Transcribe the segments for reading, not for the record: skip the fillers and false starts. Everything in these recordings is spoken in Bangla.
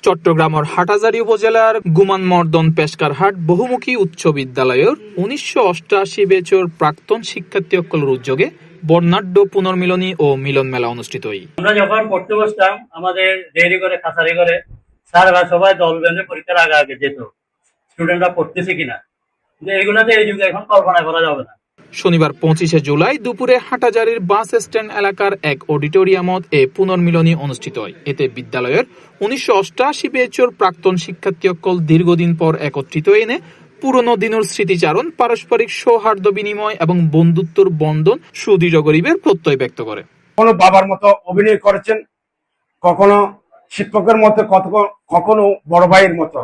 চট্টগ্রামের হাটহাজারী উপজেলার গুমানমর্দন পেশকারহাট বহুমুখী উচ্চ বিদ্যালয়ের ১৯৮৮ ব্যাচের প্রাক্তন শিক্ষার্থীসকলের উদ্যোগে বর্ণাঢ্য পুনর্মিলনী ও মিলন মেলা অনুষ্ঠিত হয়। আমরা যখন পড়তে বসতাম আমাদের দেরি করে খাসারি করে স্যাররা সবাই দল বেঁধে পরীক্ষার আগে আগে যেত স্টুডেন্টরা পড়তেছে কিনা, কিন্তু এগুলোতে এই যুগে এখন কল্পনা করা যাবে না। শনিবার ২৫শে জুলাই দুপুরে হাটহাজারীর বাস স্ট্যান্ড এলাকার এক অডিটোরিয়ামত এ পুনর্মিলনী অনুষ্ঠিত হয়। এতে বিদ্যালয়ের ১৯৮৮ ব্যাচের প্রাক্তন শিক্ষার্থীসকল দীর্ঘদিন পর একত্রিত এনে পুরনো দিনের স্মৃতিচারণ, পারস্পরিক সৌহার্দ্য বিনিময় এবং বন্ধুত্বর বন্ধন সুদৃঢ় করিবার প্রত্যয় ব্যক্ত করে। কখনো বাবার মতো অভিনয় করেছেন, কখনো শিক্ষকের মতো, কখনো বড় ভাইয়ের মতো।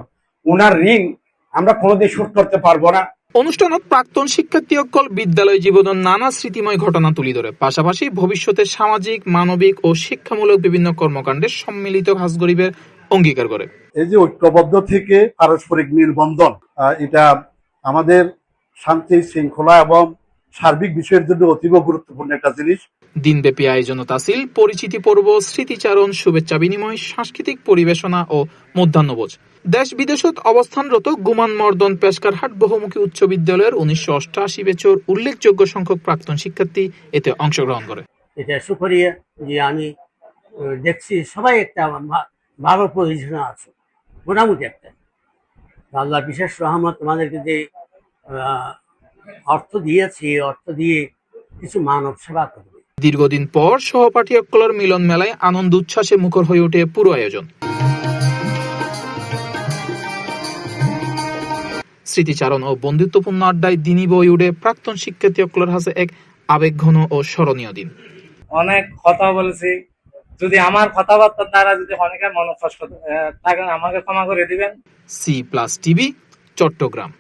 ওনার ঋণ আমরা কোনোদিন শোধ করতে পারবো না। অনুষ্ঠানত প্রাক্তন শিক্ষার্থীসকল বিদ্যালয় জীবনের নানা স্মৃতিময় ঘটনা তুলে ধরে, পাশাপাশি ভবিষ্যতে সামাজিক, মানবিক ও শিক্ষামূলক বিভিন্ন কর্মকাণ্ডে সম্মিলিত কাজ করিবার অঙ্গীকার করে। এই যে ঐক্যবদ্ধ থেকে পারস্পরিক মেলবন্ধন, এটা আমাদের শান্তি, শৃঙ্খলা এবং সার্বিক বিষয়ের জন্য অতীব গুরুত্বপূর্ণ একটা জিনিস। দিনব্যাপী আয়োজন তাসিল, পরিচিতি পর্ব, স্মৃতিচারণ, শুভেচ্ছা বিনিময়, সাংস্কৃতিক পরিবেশনা ও মধ্যাহ্নভোজ। দেশ বিদেশত অবস্থানরত গুমানমর্দন পেশকারহাট বহুমুখী উচ্চ বিদ্যালয়ের ১৯৮৮ ব্যাচের উল্লেখযোগ্য সংখ্যক প্রাক্তন শিক্ষার্থী এতে অংশগ্রহণ করে। এটা সুপারিয়া যে আমি দেখছি সবাই একটা ভালো পজিশনে আছে, মোটামুটি একটা। আল্লাহ বিশেষ রহমত আমাদেরকে যে অর্থ দিয়েছি, অর্থ দিয়ে কিছু মানব সেবা করবে। দীর্ঘদিন পর সহপাঠী সকলের মিলন মেলায় আনন্দ উচ্ছ্বাসে মুখর হয়ে ওঠে পুরো আয়োজন। স্মৃতিচারণ ও বন্ধুত্বপূর্ণ আড্ডায় দিনই বই উঠে প্রাক্তন শিক্ষার্থী সকলের হাতে এক আবেগঘন ও স্মরণীয় দিন। অনেক কথা বলেছি, যদি আমার কথাবার্তার দ্বারা যদি অনেকের মনে কষ্ট থাকে আমাকে ক্ষমা করে দিবেন। C+ TV, Chittagong.